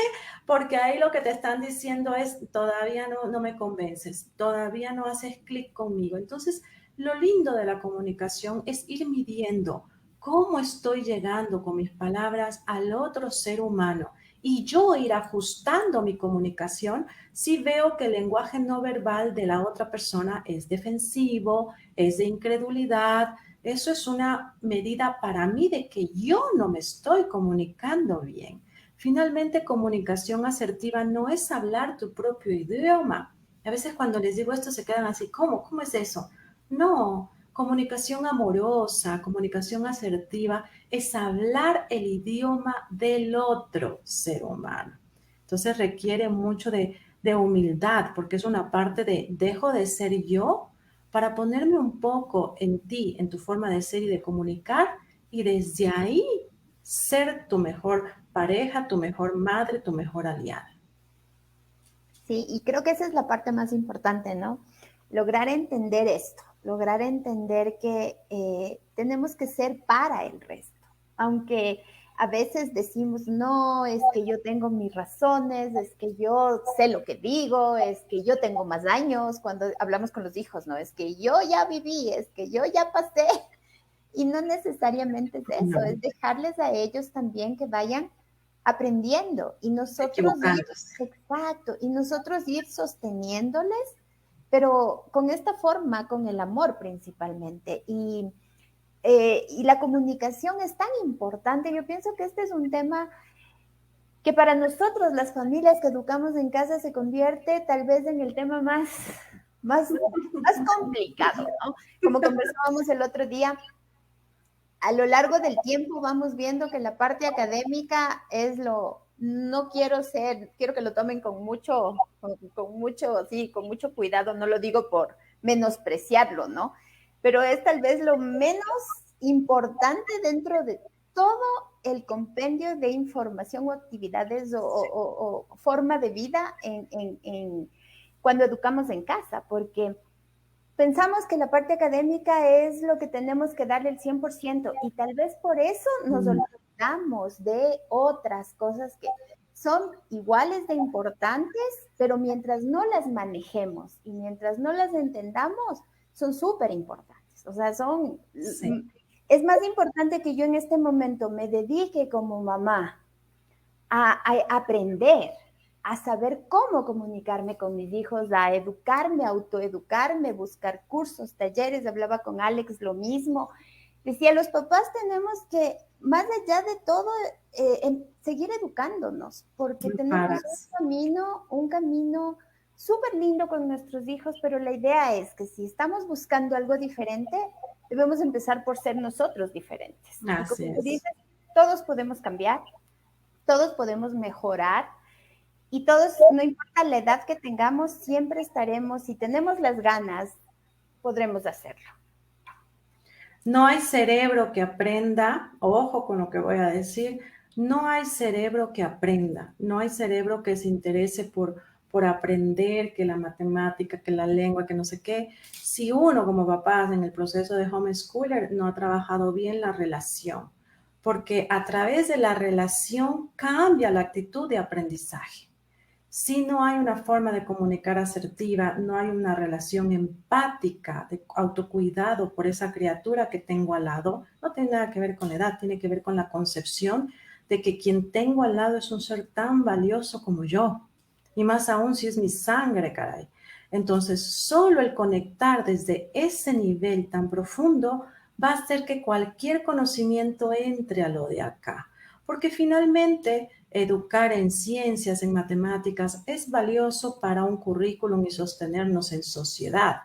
porque ahí lo que te están diciendo es, todavía no me convences, todavía no haces clic conmigo. Entonces, lo lindo de la comunicación es ir midiendo cómo estoy llegando con mis palabras al otro ser humano y yo ir ajustando mi comunicación si veo que el lenguaje no verbal de la otra persona es defensivo, es de incredulidad. Eso es una medida para mí de que yo no me estoy comunicando bien. Finalmente, comunicación asertiva no es hablar tu propio idioma. A veces cuando les digo esto se quedan así, ¿cómo? ¿Cómo es eso? No, comunicación amorosa, comunicación asertiva es hablar el idioma del otro ser humano. Entonces requiere mucho de humildad porque es una parte de dejo de ser yo para ponerme un poco en ti, en tu forma de ser y de comunicar, y desde ahí ser tu mejor pareja, tu mejor madre, tu mejor aliada. Sí, y creo que esa es la parte más importante, ¿no? Lograr entender esto, lograr entender que tenemos que ser para el resto, aunque a veces decimos, no, es que yo tengo mis razones, es que yo sé lo que digo, es que yo tengo más años, cuando hablamos con los hijos, ¿no? Es que yo ya viví, es que yo ya pasé, y no necesariamente es eso, No, es dejarles a ellos también que vayan aprendiendo y nosotros ir, equivocándose. exacto, y nosotros ir sosteniéndoles, pero con esta forma, con el amor principalmente. Y la comunicación es tan importante. Yo pienso que este es un tema que para nosotros, las familias que educamos en casa, se convierte tal vez en el tema más complicado, ¿no? Como conversábamos el otro día, a lo largo del tiempo vamos viendo que la parte académica es no quiero que lo tomen con mucho cuidado, no lo digo por menospreciarlo, ¿no? Pero es tal vez lo menos importante dentro de todo el compendio de información o actividades o forma de vida cuando educamos en casa, porque pensamos que la parte académica es lo que tenemos que darle el 100% y tal vez por eso nos olvidamos de otras cosas que son iguales de importantes, pero mientras no las manejemos y mientras no las entendamos, son súper importantes. O sea, Sí. es más importante que yo en este momento me dedique como mamá a aprender, a saber cómo comunicarme con mis hijos, a educarme, a autoeducarme, buscar cursos, talleres. Hablaba con Alex lo mismo. Decía, los papás tenemos que, más allá de todo, seguir educándonos, porque tenemos un camino súper lindo con nuestros hijos, pero la idea es que si estamos buscando algo diferente, debemos empezar por ser nosotros diferentes. Y Así como tú es. dices, todos podemos cambiar, todos podemos mejorar y todos, no importa la edad que tengamos, siempre estaremos, si tenemos las ganas, podremos hacerlo. No hay cerebro que aprenda, ojo con lo que voy a decir, no hay cerebro que aprenda, no hay cerebro que se interese por aprender, que la matemática, que la lengua, que no sé qué, si uno como papá en el proceso de homeschooler no ha trabajado bien la relación, porque a través de la relación cambia la actitud de aprendizaje. Si no hay una forma de comunicar asertiva, no hay una relación empática, de autocuidado por esa criatura que tengo al lado, no tiene nada que ver con la edad, tiene que ver con la concepción de que quien tengo al lado es un ser tan valioso como yo. Y más aún si es mi sangre, caray. Entonces, solo el conectar desde ese nivel tan profundo va a hacer que cualquier conocimiento entre a lo de acá. Porque finalmente educar en ciencias, en matemáticas, es valioso para un currículum y sostenernos en sociedad.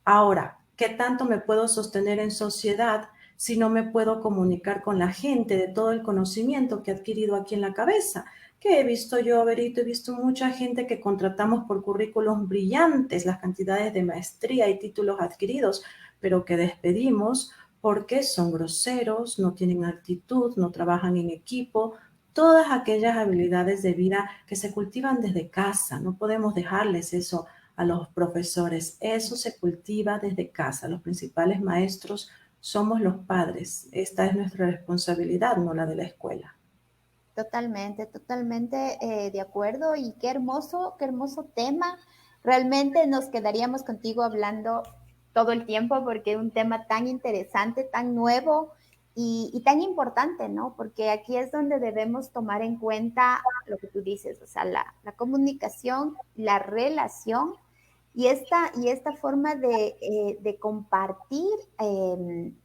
Ahora, ¿qué tanto me puedo sostener en sociedad si no me puedo comunicar con la gente de todo el conocimiento que he adquirido aquí en la cabeza? Que he visto yo, Berito, he visto mucha gente que contratamos por currículos brillantes, las cantidades de maestría y títulos adquiridos, pero que despedimos porque son groseros, no tienen actitud, no trabajan en equipo, todas aquellas habilidades de vida que se cultivan desde casa. No podemos dejarles eso a los profesores. Eso se cultiva desde casa. Los principales maestros somos los padres. Esta es nuestra responsabilidad, no la de la escuela. Totalmente, totalmente de acuerdo y qué hermoso tema. Realmente nos quedaríamos contigo hablando todo el tiempo porque es un tema tan interesante, tan nuevo y tan importante, ¿no? Porque aquí es donde debemos tomar en cuenta lo que tú dices, o sea, la comunicación, la relación y esta forma de compartir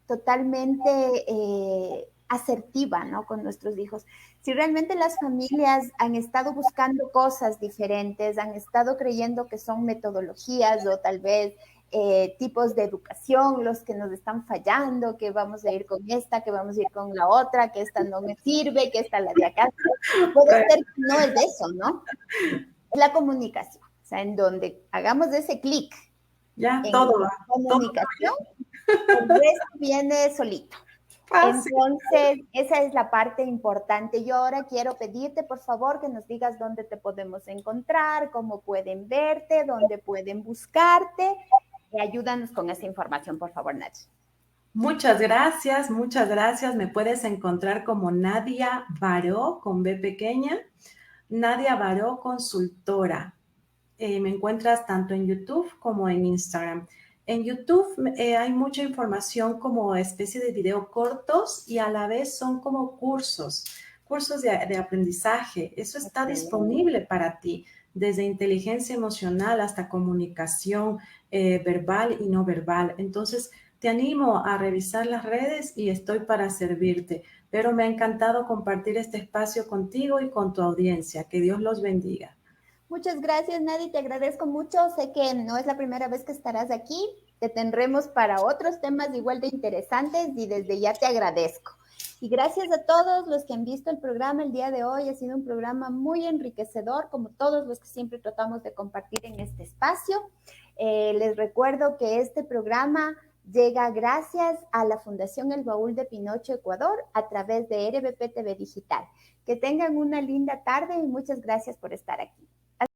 totalmente asertiva, ¿no? Con nuestros hijos. Si realmente las familias han estado buscando cosas diferentes, han estado creyendo que son metodologías o tal vez tipos de educación los que nos están fallando, que vamos a ir con esta, que vamos a ir con la otra, que esta no me sirve, que esta la de acá. Puede ser que no es eso, ¿no? Es la comunicación, o sea, en donde hagamos ese clic Ya, en todo la va, todo comunicación, el resto viene solito. fácil. Entonces, esa es la parte importante. Yo ahora quiero pedirte, por favor, que nos digas dónde te podemos encontrar, cómo pueden verte, dónde pueden buscarte. Y ayúdanos con esa información, por favor, Nachi. Muchas gracias, muchas gracias. Me puedes encontrar como Nadia Baró con B pequeña, Nadia Baró Consultora. Me encuentras tanto en YouTube como en Instagram. En YouTube hay mucha información como especie de video cortos y a la vez son como cursos de aprendizaje. Eso está disponible para ti, desde inteligencia emocional hasta comunicación verbal y no verbal. Entonces, te animo a revisar las redes y estoy para servirte. Pero me ha encantado compartir este espacio contigo y con tu audiencia. Que Dios los bendiga. Muchas gracias, Nadie, te agradezco mucho. Sé que no es la primera vez que estarás aquí. Te tendremos para otros temas igual de interesantes y desde ya te agradezco. Y gracias a todos los que han visto el programa el día de hoy. Ha sido un programa muy enriquecedor, como todos los que siempre tratamos de compartir en este espacio. Les recuerdo que este programa llega gracias a la Fundación El Baúl de Pinocho Ecuador a través de RBP TV Digital. Que tengan una linda tarde y muchas gracias por estar aquí.